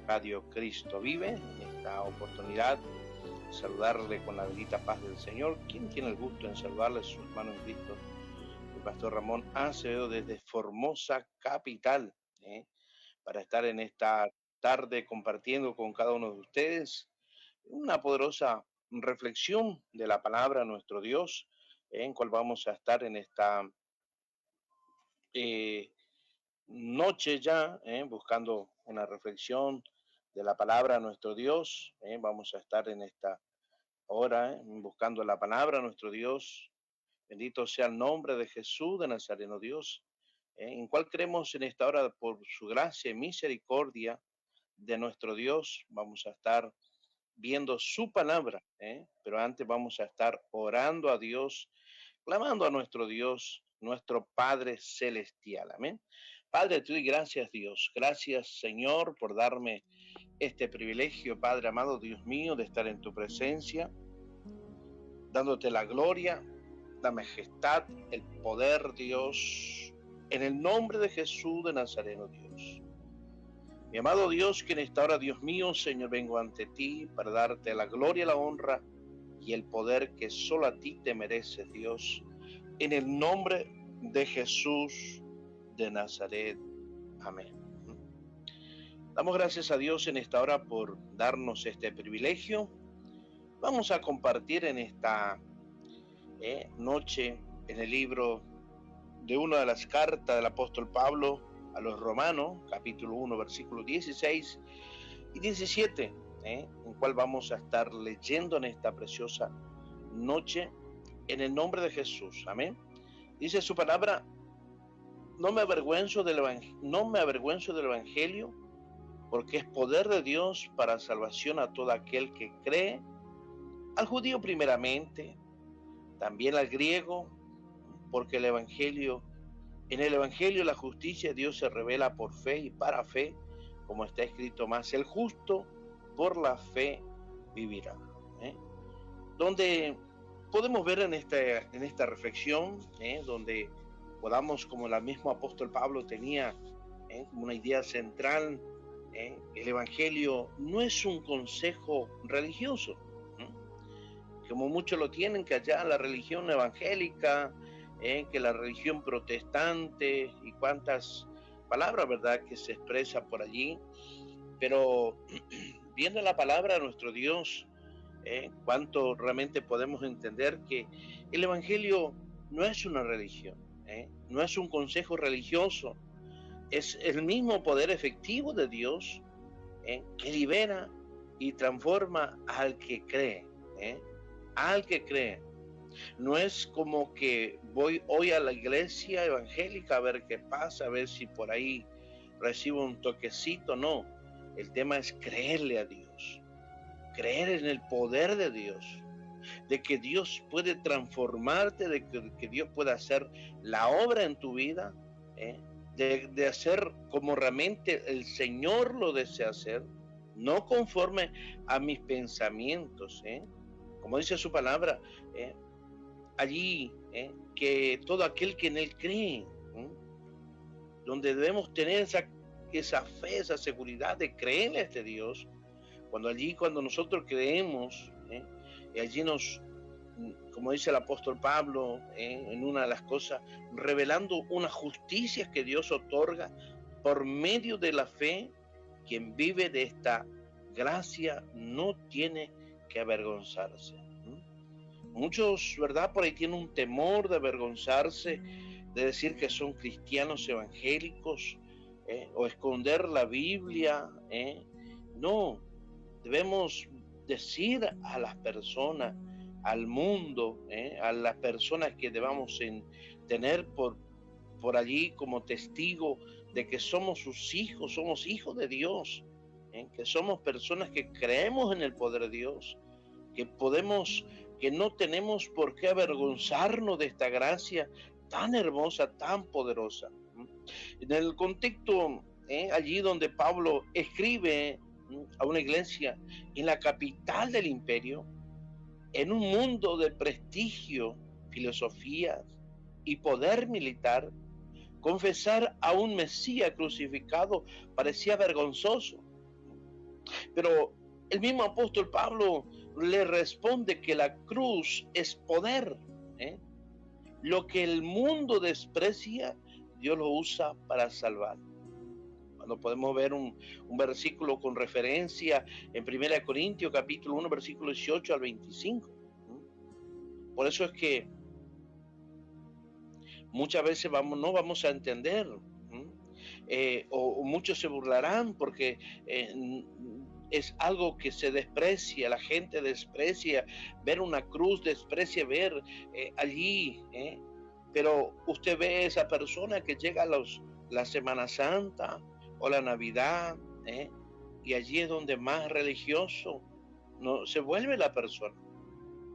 Radio Cristo Vive. En esta oportunidad, saludarle con la bendita paz del Señor. ¿Quién tiene el gusto en saludarle? Su hermano en Cristo, el pastor Ramón Acevedo, desde Formosa Capital, para estar en esta tarde compartiendo con cada uno de ustedes una poderosa reflexión de la palabra de nuestro Dios, en cual vamos a estar en esta eh, noche ya, buscando una reflexión de la palabra de nuestro Dios. Vamos a estar en esta hora, buscando la palabra de nuestro Dios. Bendito sea el nombre de Jesús de Nazareno Dios, en cual creemos en esta hora por su gracia y misericordia de nuestro Dios. Vamos a estar viendo su palabra, pero antes vamos a estar orando a Dios, clamando a nuestro Dios, nuestro Padre Celestial. Amén. Padre, te doy gracias, Dios. Gracias, Señor, por darme este privilegio, Padre amado, Dios mío, de estar en tu presencia, dándote la gloria, la majestad, el poder, Dios, en el nombre de Jesús de Nazareno, Dios. Mi amado Dios, que en esta hora, Dios mío, Señor, vengo ante ti para darte la gloria, la honra y el poder que solo a ti te mereces, Dios, en el nombre de Jesús de Nazaret. Amén. Damos gracias a Dios en esta hora por darnos este privilegio. Vamos a compartir en esta noche en el libro de una de las cartas del apóstol Pablo a los Romanos, capítulo 1, versículos 16 y 17, en cual vamos a estar leyendo en esta preciosa noche en el nombre de Jesús. Amén. Dice su palabra: no me avergüenzo del evangelio, porque es poder de Dios para salvación a todo aquel que cree, al judío primeramente, también al griego, porque en el evangelio la justicia de Dios se revela por fe y para fe, como está escrito: más el justo por la fe vivirá. Donde podemos ver en esta reflexión, donde podamos, como el mismo apóstol Pablo tenía como una idea central, el evangelio no es un consejo religioso, como muchos lo tienen, que allá la religión evangélica, que la religión protestante y cuántas palabras, ¿verdad?, que se expresa por allí. Pero viendo la palabra de nuestro Dios, cuánto realmente podemos entender que el evangelio no es una religión, no es un consejo religioso, es el mismo poder efectivo de Dios, que libera y transforma al que cree, al que cree. No es como que voy hoy a la iglesia evangélica a ver qué pasa, a ver si por ahí recibo un toquecito. No, el tema es creerle a Dios, creer en el poder de Dios, de que Dios puede transformarte, de que Dios puede hacer la obra en tu vida, de hacer como realmente el Señor lo desea hacer, no conforme a mis pensamientos, como dice su palabra, allí, que todo aquel que en Él cree, donde debemos tener esa fe, esa seguridad de creerle a este Dios, cuando nosotros creemos, y allí como dice el apóstol Pablo, en una de las cosas, revelando una justicia que Dios otorga por medio de la fe. Quien vive de esta gracia no tiene que avergonzarse. Muchos, ¿verdad?, por ahí tienen un temor de avergonzarse, de decir que son cristianos evangélicos, o esconder la Biblia. No, debemos decir a las personas, al mundo, a las personas que debamos tener por allí como testigo de que somos sus hijos, somos hijos de Dios, que somos personas que creemos en el poder de Dios, que no tenemos por qué avergonzarnos de esta gracia tan hermosa, tan poderosa. En el contexto, allí donde Pablo escribe a una iglesia en la capital del imperio, en un mundo de prestigio, filosofías y poder militar, confesar a un Mesías crucificado parecía vergonzoso. Pero el mismo apóstol Pablo le responde que la cruz es poder. ¿eh? Lo que el mundo desprecia, Dios lo usa para salvar. Cuando podemos ver un versículo con referencia en 1 Corintios capítulo 1, versículo 18 al 25. Por eso es que muchas veces no vamos a entender, o muchos se burlarán porque es algo que se desprecia, la gente desprecia ver una cruz, desprecia ver allí, pero usted ve a esa persona que llega a la Semana Santa o la Navidad, y allí es donde más religioso no se vuelve la persona.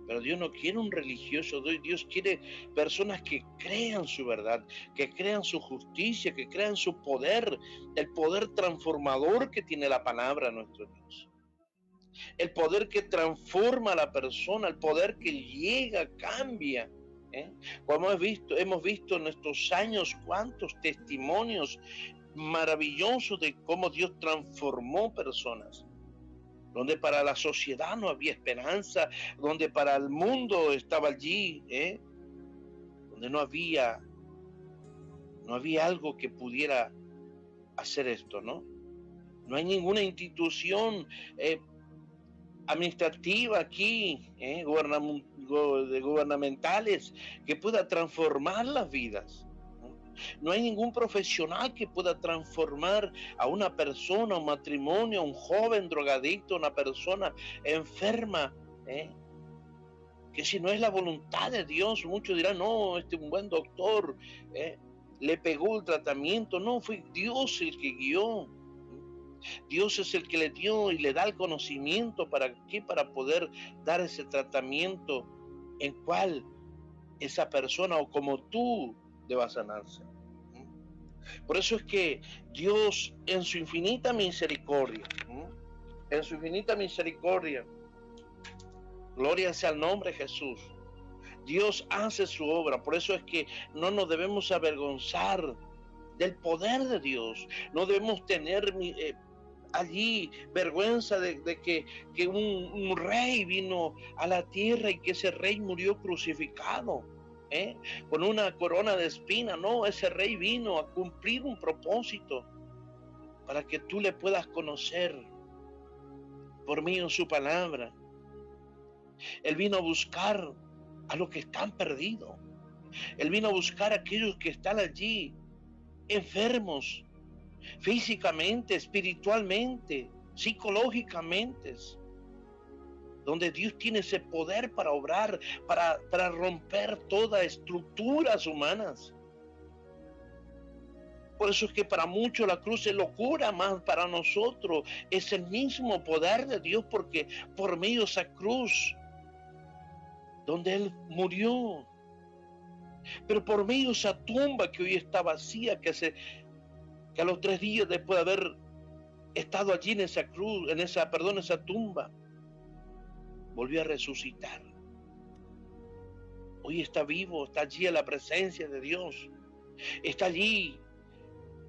Pero Dios no quiere un religioso, Dios quiere personas que crean su verdad, que crean su justicia, que crean su poder, el poder transformador que tiene la palabra de nuestro Dios. El poder que transforma a la persona, el poder que llega, cambia. Como hemos visto en estos años cuántos testimonios maravillosos de cómo Dios transformó personas. Donde para la sociedad no había esperanza, donde para el mundo estaba allí, donde no había algo que pudiera hacer esto, ¿no? No hay ninguna institución administrativa aquí, gubernamentales, que pueda transformar las vidas. No hay ningún profesional que pueda transformar a una persona, un matrimonio, un joven drogadicto, una persona enferma, que si no es la voluntad de Dios, muchos dirán, no, un buen doctor le pegó el tratamiento. No, fue Dios el que guió. Dios es el que le dio y le da el conocimiento para poder dar ese tratamiento en cual esa persona o como tú deba sanarse. Por eso es que Dios en su infinita misericordia, gloria sea el nombre de Jesús, Dios hace su obra. Por eso es que no nos debemos avergonzar del poder de Dios. No debemos tener allí vergüenza de que un rey vino a la tierra y que ese rey murió crucificado, con una corona de espina. No, ese rey vino a cumplir un propósito para que tú le puedas conocer por medio de su palabra. Él vino a buscar a los que están perdidos. Él vino a buscar a aquellos que están allí enfermos, físicamente, espiritualmente, psicológicamente, donde Dios tiene ese poder para obrar, para romper todas estructuras humanas. Por eso es que para muchos la cruz es locura, más para nosotros es el mismo poder de Dios, porque por medio de esa cruz, donde Él murió, pero por medio de esa tumba que hoy está vacía, que a los 3 días después de haber estado allí en esa cruz, esa tumba, volvió a resucitar. Hoy está vivo, está allí en la presencia de Dios, está allí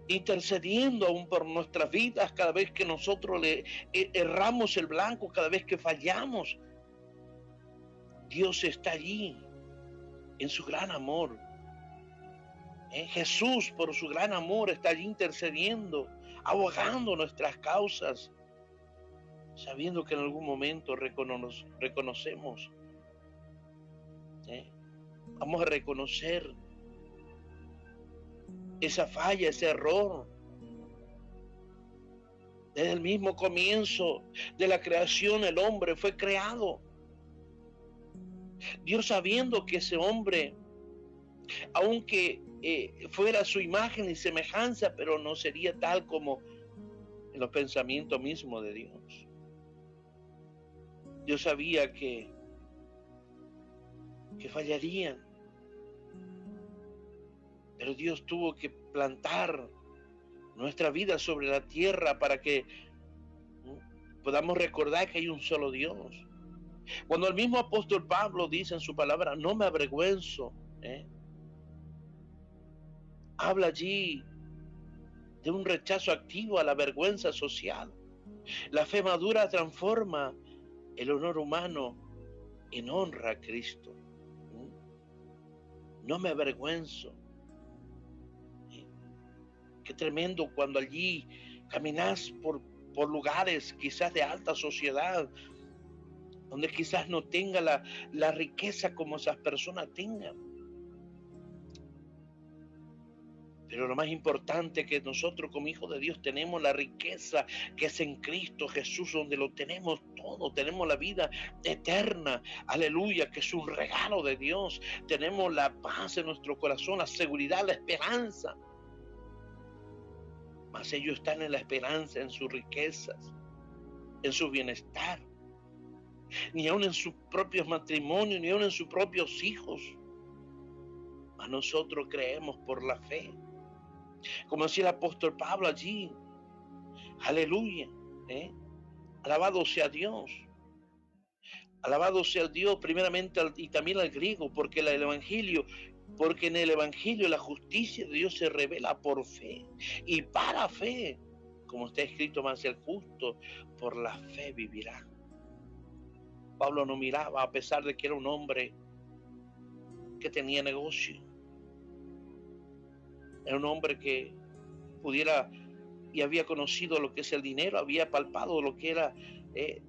intercediendo aún por nuestras vidas cada vez que nosotros le erramos el blanco, cada vez que fallamos. Dios está allí en su gran amor. Jesús, por su gran amor, está allí intercediendo, abogando nuestras causas, sabiendo que en algún momento reconocemos, vamos a reconocer esa falla, ese error. Desde el mismo comienzo de la creación, el hombre fue creado. Dios, sabiendo que ese hombre, aunque fuera su imagen y semejanza, pero no sería tal como en los pensamientos mismos de Dios. Dios sabía que fallarían, pero Dios tuvo que plantar nuestra vida sobre la tierra para que podamos recordar que hay un solo Dios. Cuando el mismo apóstol Pablo dice en su palabra, no me avergüenzo, habla allí de un rechazo activo a la vergüenza social. La fe madura transforma el honor humano en honra a Cristo. No me avergüenzo. Qué tremendo cuando allí caminas por lugares quizás de alta sociedad, donde quizás no tenga la riqueza como esas personas tengan. Pero lo más importante que nosotros como hijos de Dios tenemos la riqueza que es en Cristo Jesús, donde lo tenemos todo, tenemos la vida eterna, aleluya, que es un regalo de Dios. Tenemos la paz en nuestro corazón, la seguridad, la esperanza. Mas ellos están en la esperanza, en sus riquezas, en su bienestar, ni aun en sus propios matrimonios, ni aun en sus propios hijos. Mas nosotros creemos por la fe. Como decía el apóstol Pablo allí, aleluya, alabado sea Dios, alabado sea Dios primeramente y también al griego, porque en el evangelio la justicia de Dios se revela por fe y para fe, como está escrito, más el justo por la fe vivirá. Pablo no miraba, a pesar de que era un hombre que tenía negocio, era un hombre que pudiera y había conocido lo que es el dinero, había palpado lo que era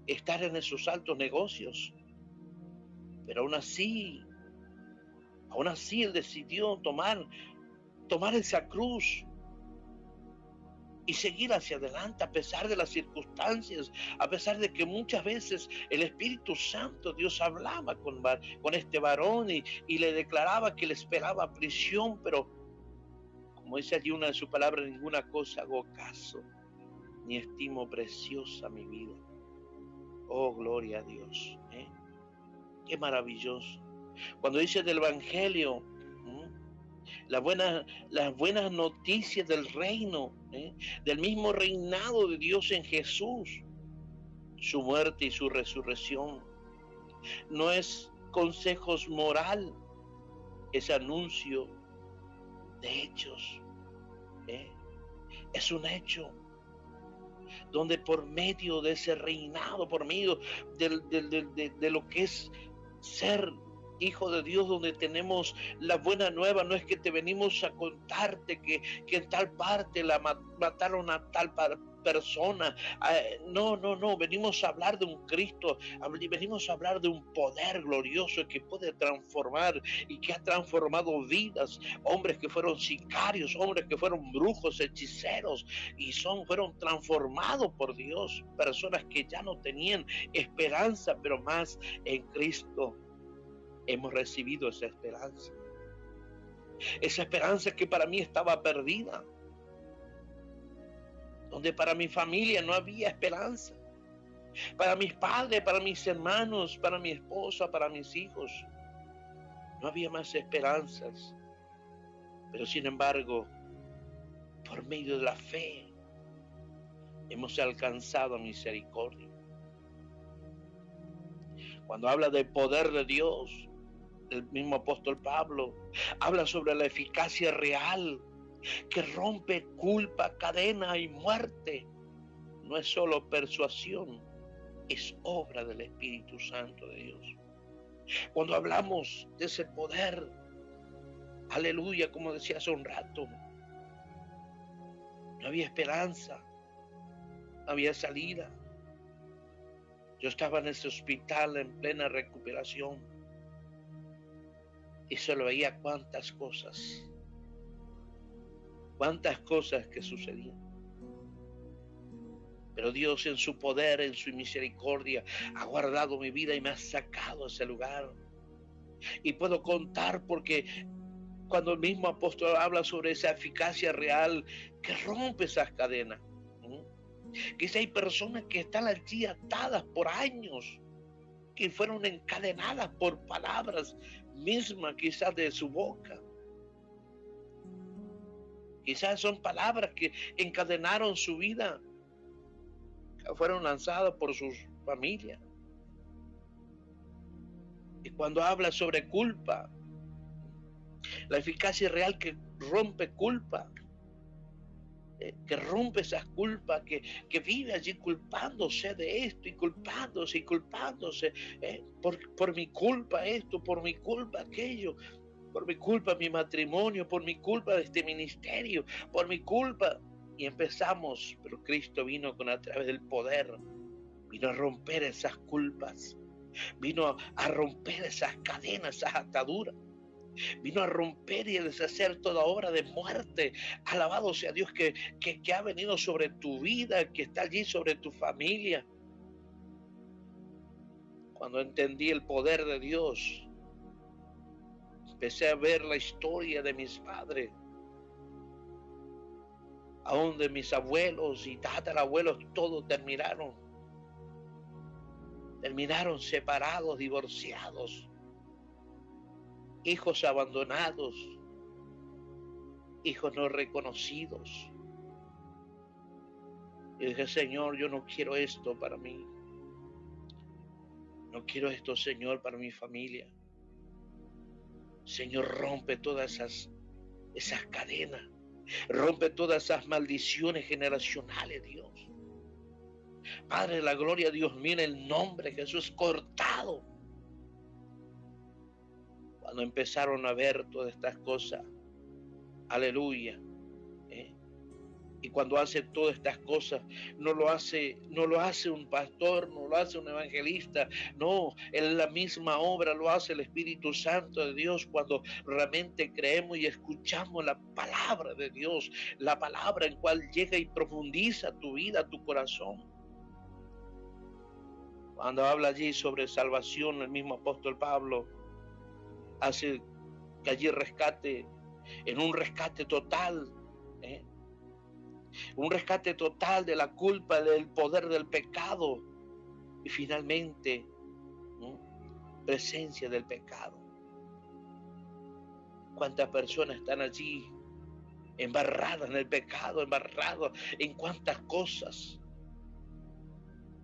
estar en esos altos negocios. Pero aún así él decidió tomar esa cruz y seguir hacia adelante a pesar de las circunstancias, a pesar de que muchas veces el Espíritu Santo, Dios hablaba con este varón y le declaraba que le esperaba prisión, pero como dice allí una de sus palabras, ninguna cosa hago caso, ni estimo preciosa mi vida. Oh, gloria a Dios. Qué maravilloso. Cuando dice del Evangelio, las buenas noticias del reino, del mismo reinado de Dios en Jesús, su muerte y su resurrección. No es consejos moral, es anuncio de hechos. Es un hecho donde por medio de ese reinado, por medio de lo que es ser hijo de Dios, donde tenemos la buena nueva, no es que te venimos a contarte que en tal parte la mataron a tal persona, no, venimos a hablar de un Cristo, venimos a hablar de un poder glorioso que puede transformar y que ha transformado vidas, hombres que fueron sicarios, hombres que fueron brujos, hechiceros y fueron transformados por Dios, personas que ya no tenían esperanza, pero más en Cristo hemos recibido esa esperanza que para mí estaba perdida, donde para mi familia no había esperanza, para mis padres, para mis hermanos, para mi esposa, para mis hijos, no había más esperanzas, pero sin embargo, por medio de la fe, hemos alcanzado misericordia. Cuando habla del poder de Dios, el mismo apóstol Pablo habla sobre la eficacia real que rompe culpa, cadena y muerte. No es solo persuasión, es obra del Espíritu Santo de Dios. Cuando hablamos de ese poder, aleluya, como decía hace un rato, no había esperanza, no había salida. Yo estaba en ese hospital en plena recuperación y solo veía cuántas cosas que sucedían. Pero Dios en su poder, en su misericordia, ha guardado mi vida y me ha sacado a ese lugar. Y puedo contar porque cuando el mismo apóstol habla sobre esa eficacia real que rompe esas cadenas, que si hay personas que están allí atadas por años, que fueron encadenadas por palabras mismas quizás de su boca. Quizás son palabras que encadenaron su vida, que fueron lanzadas por sus familias. Y cuando habla sobre culpa, la eficacia real que rompe culpa, que rompe esas culpas, que vive allí culpándose de esto y culpándose, por mi culpa esto, por mi culpa aquello, por mi culpa mi matrimonio, por mi culpa de este ministerio, por mi culpa. Y empezamos, pero Cristo vino a través del poder, vino a romper esas culpas, vino a romper esas cadenas, esas ataduras. Vino a romper y a deshacer toda obra de muerte. Alabado sea Dios que ha venido sobre tu vida, que está allí sobre tu familia. Cuando entendí el poder de Dios, empecé a ver la historia de mis padres, aún de mis abuelos y tatarabuelos, todos terminaron separados, divorciados, hijos abandonados, hijos no reconocidos. Y dije, Señor, yo no quiero esto para mí. No quiero esto, Señor, para mi familia. Señor, rompe todas esas cadenas. Rompe todas esas maldiciones generacionales, Dios. Padre de la gloria, Dios mío, en el nombre de Jesús, cortado. Cuando empezaron a ver todas estas cosas, aleluya. Y cuando hace todas estas cosas, no lo hace un pastor, no lo hace un evangelista, no, en la misma obra lo hace el Espíritu Santo de Dios cuando realmente creemos y escuchamos la palabra de Dios, la palabra en cual llega y profundiza tu vida, tu corazón. Cuando habla allí sobre salvación, el mismo apóstol Pablo hace que allí rescate, en un rescate total, un rescate total de la culpa, del poder del pecado y finalmente presencia del pecado. ¿Cuántas personas están allí embarradas en el pecado, embarradas en cuántas cosas?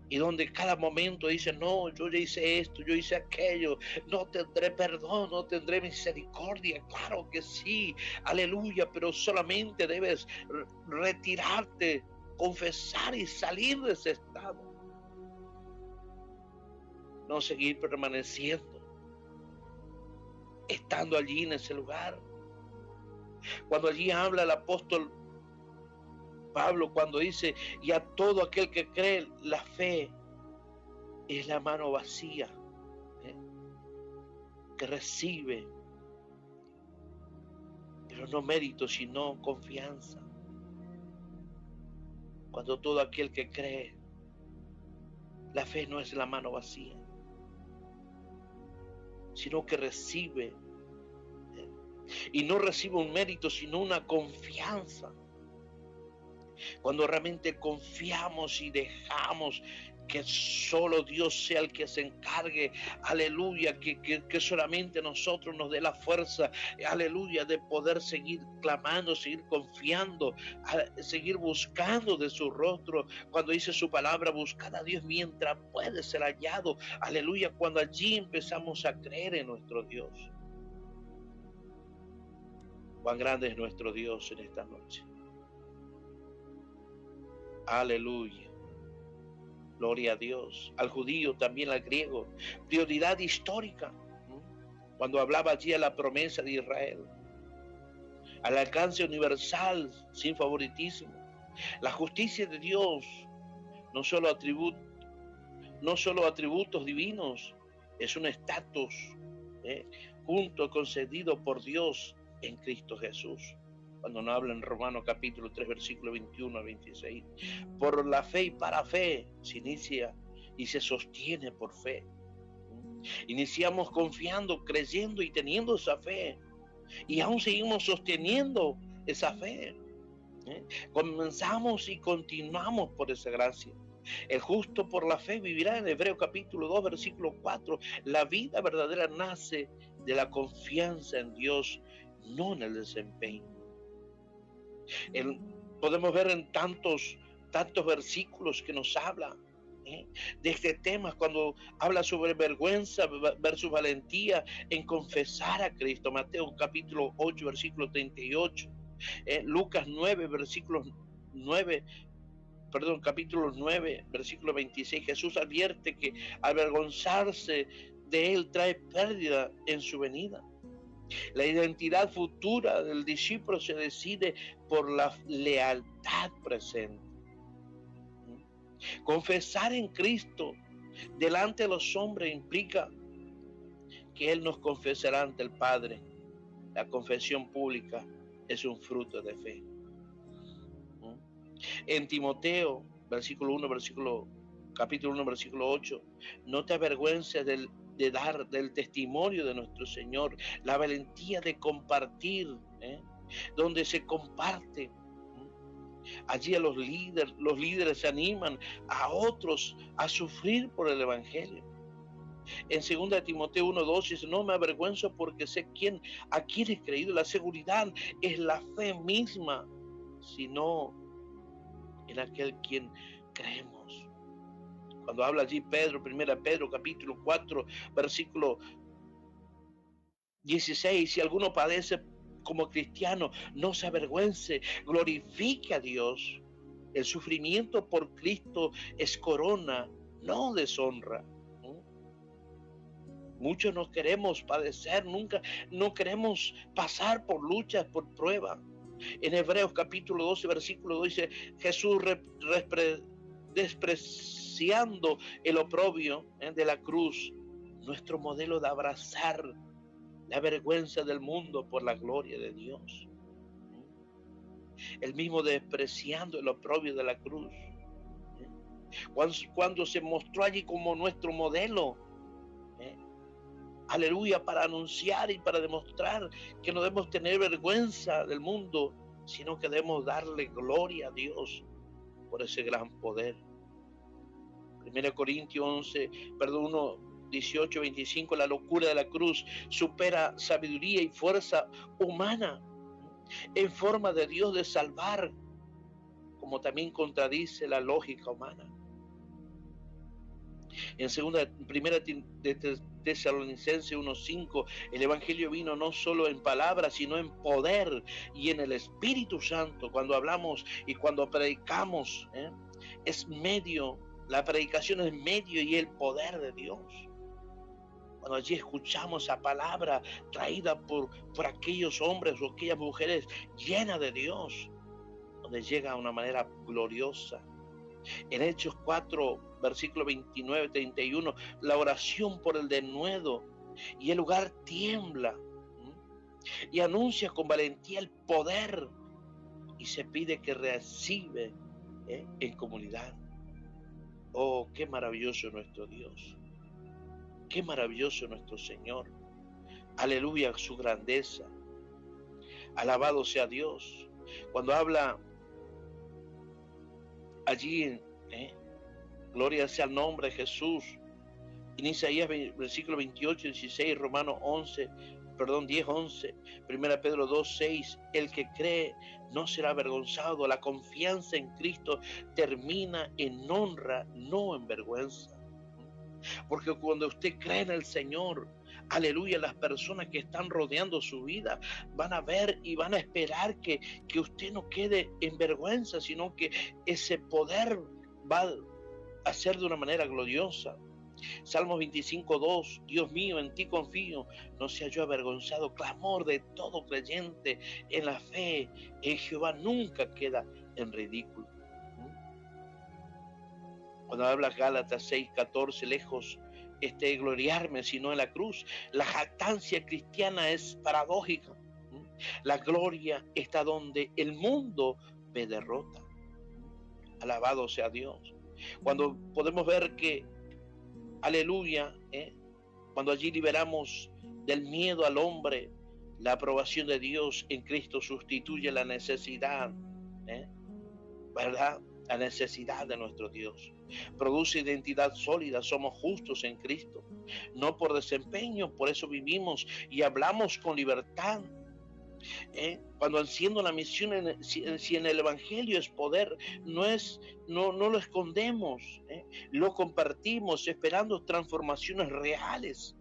Y donde cada momento dicen, no, yo ya hice esto, yo hice aquello, no tendré perdón, no tendré misericordia. Claro que sí, aleluya, pero solamente debes retirarte, confesar y salir de ese estado. No seguir permaneciendo, estando allí en ese lugar. Cuando allí habla el apóstol Pablo, cuando dice, y a todo aquel que cree, la fe es la mano vacía, que recibe, pero no mérito, sino confianza. Cuando todo aquel que cree, la fe no es la mano vacía, sino que recibe, y no recibe un mérito, sino una confianza. Cuando realmente confiamos y dejamos que solo Dios sea el que se encargue, aleluya, que solamente nosotros nos dé la fuerza, aleluya, de poder seguir clamando, seguir confiando, seguir buscando de su rostro. Cuando dice su palabra, buscar a Dios mientras puede ser hallado, aleluya, cuando allí empezamos a creer en nuestro Dios. Cuán grande es nuestro Dios en esta noche. Aleluya. Gloria a Dios. Al judío, también al griego. Prioridad histórica. Cuando hablaba allí a la promesa de Israel. Al alcance universal, sin favoritismo. La justicia de Dios, no solo atributos divinos, es un estatus junto concedido por Dios en Cristo Jesús. Cuando nos habla en Romanos capítulo 3, versículo 21 a 26. Por la fe y para fe se inicia y se sostiene por fe. Iniciamos confiando, creyendo y teniendo esa fe. Y aún seguimos sosteniendo esa fe. Comenzamos y continuamos por esa gracia. El justo por la fe vivirá. En Hebreos capítulo 2, versículo 4. La vida verdadera nace de la confianza en Dios, no en el desempeño. Podemos ver en tantos versículos que nos habla de este tema, cuando habla sobre vergüenza versus valentía en confesar a Cristo. Mateo capítulo 8, versículo 38. Lucas 9, versículos capítulo 9, versículo 26, Jesús advierte que avergonzarse de él trae pérdida en su venida. La identidad futura del discípulo se decide por la lealtad presente. Confesar en Cristo delante de los hombres implica que Él nos confesará ante el Padre. La confesión pública es un fruto de fe. En Timoteo, capítulo 1, versículo 8, no te avergüences de dar del testimonio de nuestro Señor, la valentía de compartir, donde se comparte. Allí los líderes animan a otros a sufrir por el Evangelio. En 2 Timoteo 1:2 dice, no me avergüenzo porque sé a quién he creído. La seguridad es la fe misma, sino en aquel quien creemos. Cuando habla allí Pedro, 1 Pedro capítulo 4, versículo 16, si alguno padece como cristiano, no se avergüence, glorifique a Dios. El sufrimiento por Cristo es corona, no deshonra. Muchos no queremos padecer, no queremos pasar por luchas, por pruebas. En Hebreos capítulo 12, versículo 2 dice, Jesús despreciando el oprobio de la cruz, nuestro modelo de abrazar la vergüenza del mundo por la gloria de Dios. El mismo despreciando el oprobio de la cruz. Cuando se mostró allí como nuestro modelo, aleluya, para anunciar y para demostrar que no debemos tener vergüenza del mundo, sino que debemos darle gloria a Dios por ese gran poder. 1 Corintios 18, 25, la locura de la cruz supera sabiduría y fuerza humana en forma de Dios de salvar, como también contradice la lógica humana. En 1 Tesalonicenses 1:5, el Evangelio vino no solo en palabras, sino en poder y en el Espíritu Santo. Cuando hablamos y cuando predicamos, la predicación es medio y el poder de Dios. Cuando allí escuchamos esa palabra traída por aquellos hombres o aquellas mujeres llenas de Dios, donde llega de una manera gloriosa. En Hechos 4, versículo 29, 31, la oración por el denuedo y el lugar tiembla y anuncia con valentía el poder y se pide que recibe en comunidad. Oh, qué maravilloso nuestro Dios, qué maravilloso nuestro Señor. Aleluya, su grandeza. Alabado sea Dios. Cuando habla allí, gloria sea el nombre de Jesús. En Isaías versículo 28, 16, Romanos 10, 11, 1 Pedro 2, 6, el que cree no será avergonzado. La confianza en Cristo termina en honra, no en vergüenza. Porque cuando usted cree en el Señor, aleluya, las personas que están rodeando su vida van a ver y van a esperar que usted no quede en vergüenza, sino que ese poder va a ser de una manera gloriosa. Salmos 25:2, Dios mío, en ti confío, no sea yo avergonzado. Clamor de todo creyente en la fe en Jehová nunca queda en ridículo. Cuando habla Gálatas 6:14, lejos de gloriarme sino en la cruz. La jactancia cristiana es paradójica. La gloria está donde el mundo ve derrota. Alabado sea Dios. Cuando podemos ver que, aleluya, cuando allí liberamos del miedo al hombre, la aprobación de Dios en Cristo sustituye la necesidad, ¿verdad? La necesidad de nuestro Dios. Produce identidad sólida, somos justos en Cristo, no por desempeño, por eso vivimos y hablamos con libertad. Cuando haciendo la misión, si en el Evangelio es poder, no lo escondemos, lo compartimos esperando transformaciones reales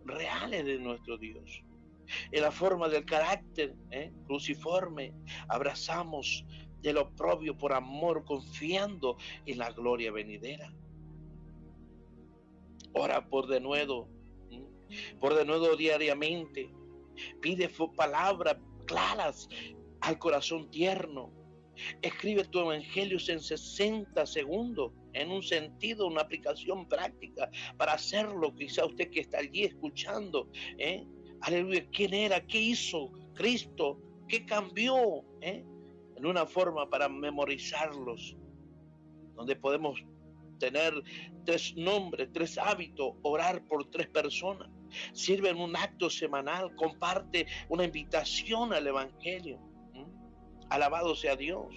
de nuestro Dios. En la forma del carácter cruciforme, abrazamos del oprobio por amor, confiando en la gloria venidera. Ora por denuedo, por denuedo diariamente. Pide palabras claras al corazón tierno. Escribe tu evangelio en 60 segundos, en un sentido, una aplicación práctica para hacerlo. Quizá usted que está allí escuchando, aleluya, ¿quién era? ¿Qué hizo Cristo? ¿Qué cambió? En una forma para memorizarlos, donde podemos tener 3 nombres, 3 hábitos, orar por 3 personas. Sirve en un acto semanal, comparte una invitación al evangelio. Alabado sea Dios.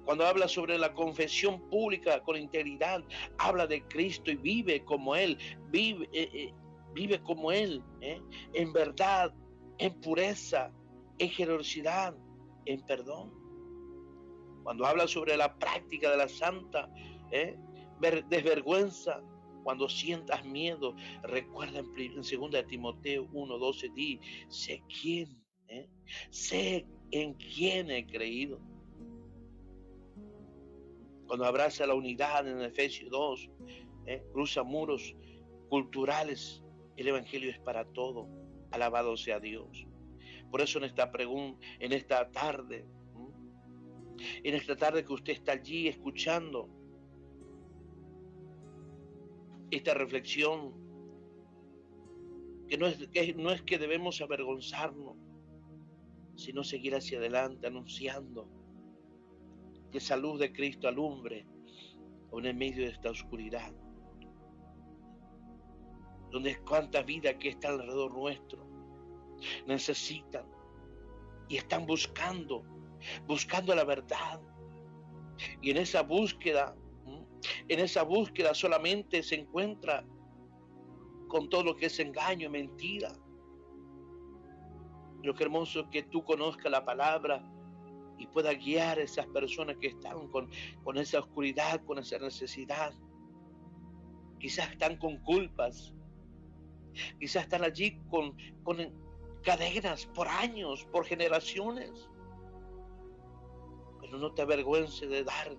Cuando habla sobre la confesión pública con integridad, habla de Cristo y vive como Él, vive como Él, en verdad, en pureza, en generosidad, en perdón. Cuando habla sobre la práctica de la santa desvergüenza, cuando sientas miedo, recuerda en 2 Timoteo 1:12, di, sé en quién he creído. Cuando abraza la unidad en Efesios 2, cruza muros culturales, el evangelio es para todo. Alabado sea Dios. Por eso en esta tarde, que usted está allí escuchando esta reflexión, que no es que debemos avergonzarnos, sino seguir hacia adelante anunciando que esa luz de Cristo alumbre en el medio de esta oscuridad, donde cuánta vida que está alrededor nuestro necesitan y están buscando la verdad. Y en esa búsqueda solamente se encuentra con todo lo que es engaño y mentira. Lo que hermoso es que tú conozcas la palabra y pueda guiar a esas personas que están con esa oscuridad, con esa necesidad. Quizás están con culpas, quizás están allí con cadenas por años, por generaciones. Pero no te avergüences de dar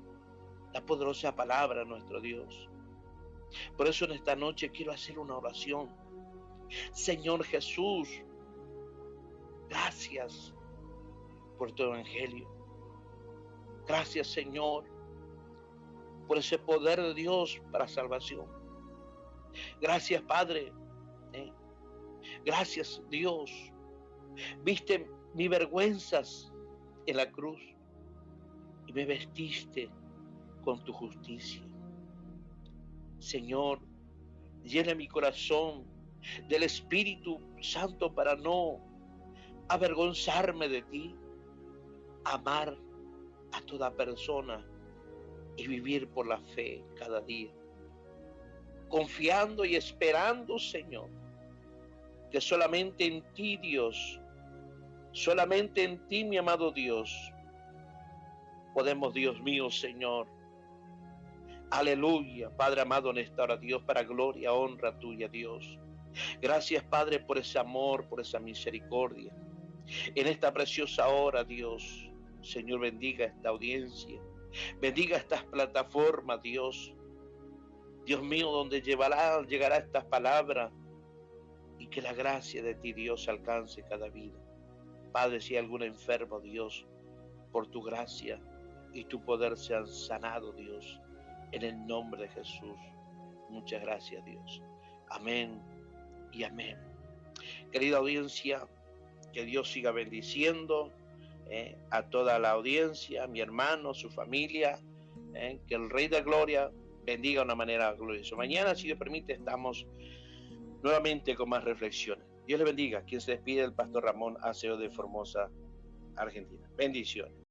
la poderosa palabra a nuestro Dios. Por eso en esta noche quiero hacer una oración. Señor Jesús, gracias por tu evangelio. Gracias, Señor, por ese poder de Dios para salvación. Gracias, Padre. Gracias, Dios. Viste mis vergüenzas en la cruz y me vestiste con tu justicia. Señor, llena mi corazón del Espíritu Santo para no avergonzarme de ti, amar a toda persona y vivir por la fe cada día, confiando y esperando, Señor, que solamente en ti, Dios, solamente en ti, mi amado Dios, podemos, Dios mío, Señor. Aleluya, Padre amado, en esta hora, Dios, para gloria, honra tuya, Dios. Gracias, Padre, por ese amor, por esa misericordia. En esta preciosa hora, Dios, Señor, bendiga esta audiencia. Bendiga estas plataformas, Dios. Dios mío, donde llegará estas palabras y que la gracia de ti, Dios, alcance cada vida. Padre, si hay algún enfermo, Dios, por tu gracia y tu poder sean sanados, Dios, en el nombre de Jesús. Muchas gracias, Dios. Amén y amén. Querida audiencia, que Dios siga bendiciendo a toda la audiencia, a mi hermano, su familia, que el Rey de Gloria bendiga de una manera gloriosa. Mañana, si Dios permite, estamos nuevamente con más reflexiones. Dios le bendiga. Quien se despide, el pastor Ramón Aceo de Formosa, Argentina. Bendiciones.